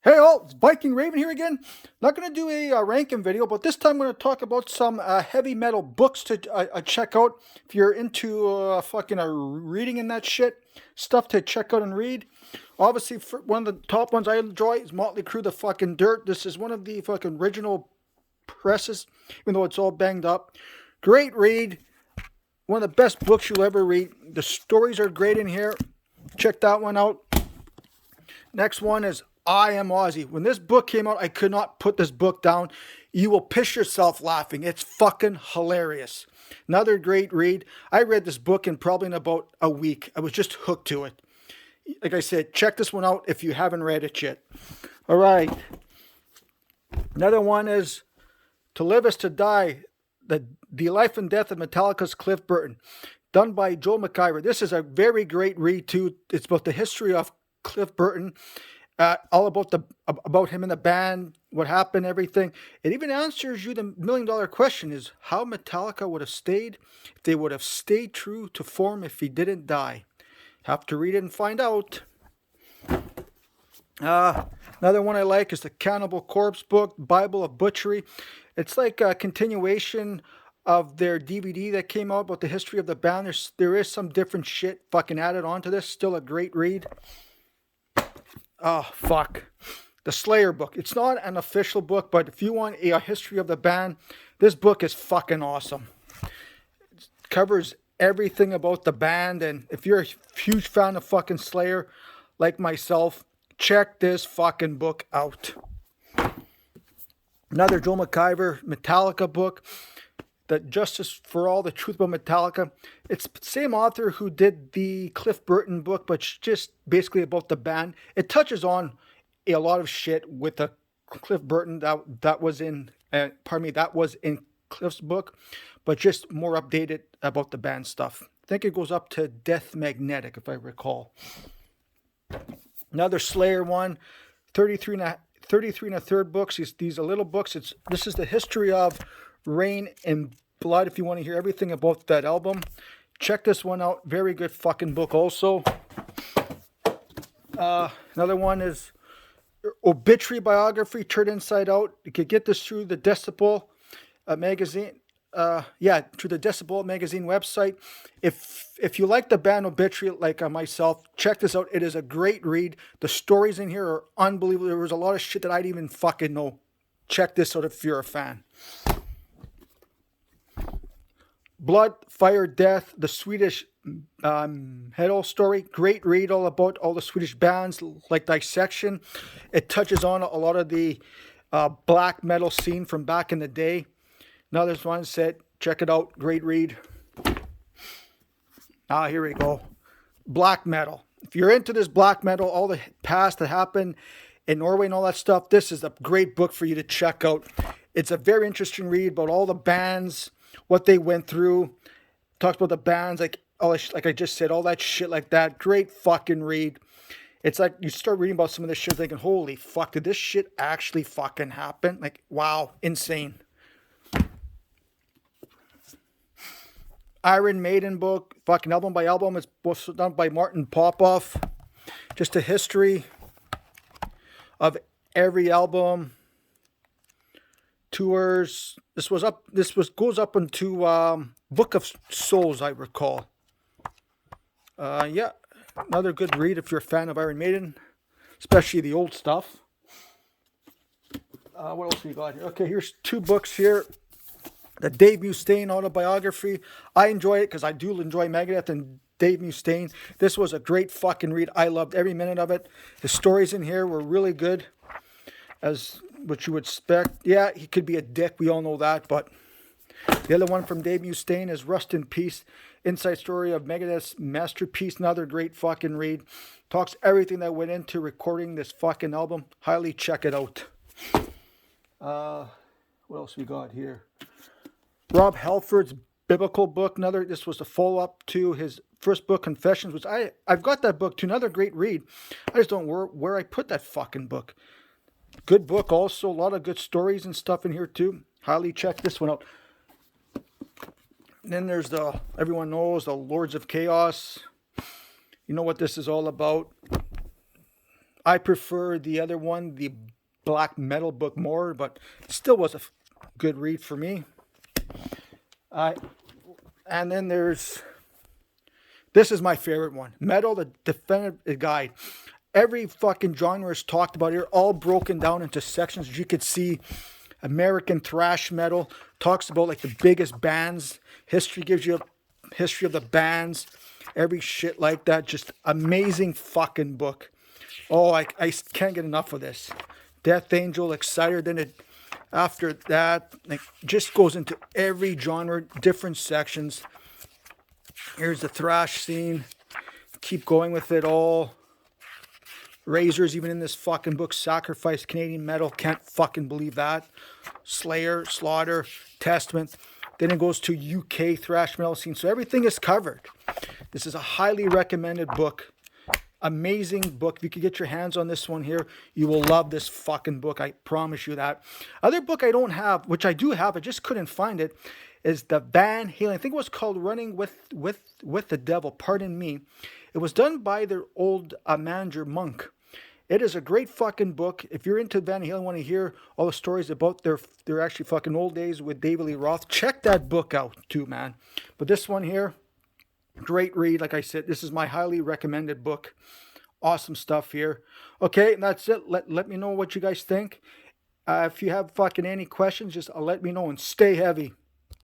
Hey all, it's Viking Raven here again. Not going to do a ranking video, but this time I'm going to talk about some heavy metal books to check out. If you're into fucking reading and that shit, stuff to check out and read. Obviously, one of the top ones I enjoy is Motley Crue, The Fucking Dirt. This is one of the fucking original presses, even though it's all banged up. Great read. One of the best books you'll ever read. The stories are great in here. Check that one out. Next one is I Am Ozzy. When this book came out, I could not put this book down. You will piss yourself laughing. It's fucking hilarious. Another great read. I read this book in probably in about a week. I was just hooked to it. Like I said, check this one out if you haven't read it yet. All right. Another one is To Live Is to Die, the Life and Death of Metallica's Cliff Burton, done by Joel McIver. This is a very great read too. It's about the history of Cliff Burton. All about him in the band, what happened, everything. It even answers you the $1 million question: is how Metallica would have stayed if they would have stayed true to form if he didn't die. Have to read it and find out. Another one I like is the Cannibal Corpse book, Bible of Butchery. It's like a continuation of their DVD that came out about the history of the band. There is some different shit fucking added onto this. Still a great read. Oh, fuck. The Slayer book. It's not an official book, but if you want a history of the band, this book is fucking awesome. It covers everything about the band, and if you're a huge fan of fucking Slayer, like myself, check this fucking book out. Another Joel McIver Metallica book, The Justice for All, The Truth About Metallica. It's the same author who did the Cliff Burton book, but just basically about the band. It touches on a lot of shit with the Cliff Burton that was in Cliff's book, but just more updated about the band stuff. I think it goes up to Death Magnetic, if I recall. Another Slayer one, 33 and a third books. These are little books. This is the history of Rain and Blood. If you want to hear everything about that album, check this one out. Very good fucking book also. Another one is Obituary Biography, Turned Inside Out. You could get this through the Decibel magazine. Through the Decibel magazine website. If you like the band Obituary, like myself, check this out. It is a great read. The stories in here are unbelievable. There was a lot of shit that I didn't even fucking know. Check this out if you're a fan. Blood, Fire, Death, the Swedish Metal Story. Great read all about all the Swedish bands, like Dissection. It touches on a lot of the black metal scene from back in the day. Another one said, check it out. Great read. Here we go. Black metal. If you're into this black metal, all the past that happened in Norway and all that stuff, this is a great book for you to check out. It's a very interesting read about all the bands, what they went through. Talks about the bands, like I just said, all that shit like that. Great fucking read. It's like you start reading about some of this shit thinking, holy fuck, did this shit actually fucking happen? Like, wow, insane. Iron Maiden book, fucking album by album. It's done by Martin Popoff. Just a history of every album, tours. This goes up into Book of Souls, I recall. Another good read if you're a fan of Iron Maiden, especially the old stuff. What else we got here? Okay, here's two books here. The Dave Mustaine autobiography. I enjoy it because I do enjoy Megadeth and Dave Mustaine. This was a great fucking read. I loved every minute of it. The stories in here were really good, as what you would expect. Yeah, he could be a dick. We all know that. But the other one from Dave Mustaine is Rust in Peace. Inside story of Megadeth's masterpiece. Another great fucking read. Talks everything that went into recording this fucking album. Highly check it out. What else we got here? Rob Halford's biblical book. This was the follow-up to his first book, Confessions, which I've got that book too. Another great read. I just don't know where I put that fucking book. Good book also. A lot of good stories and stuff in here too. Highly check this one out. And then there's everyone knows, the Lords of Chaos. You know what this is all about. I prefer the other one, the black metal book, more, but still was a good read for me. And then there's, this is my favorite one, Metal, the Definitive Guide. Every fucking genre is talked about here, all broken down into sections. As you could see, American thrash metal talks about like the biggest bands. History gives you a history of the bands, every shit like that. Just amazing fucking book. Oh, I can't get enough of this. Death Angel, Exciter. Then it, after that, like, just goes into every genre, different sections. Here's the thrash scene. Keep going with it all. Razors, even in this fucking book. Sacrifice, Canadian metal. Can't fucking believe that. Slayer, Slaughter, Testament. Then it goes to UK thrash metal scene. So everything is covered. This is a highly recommended book. Amazing book. If you could get your hands on this one here, you will love this fucking book. I promise you that. Other book I don't have, which I do have, I just couldn't find it, is the Van Halen. I think it was called Running with the Devil. Pardon me. It was done by their old manager, Monk. It is a great fucking book. If you're into Van Halen, want to hear all the stories about their actually fucking old days with David Lee Roth, check that book out too, man. But this one here, great read. Like I said, this is my highly recommended book. Awesome stuff here. Okay, and that's it. Let me know what you guys think. If you have fucking any questions, just let me know, and stay heavy.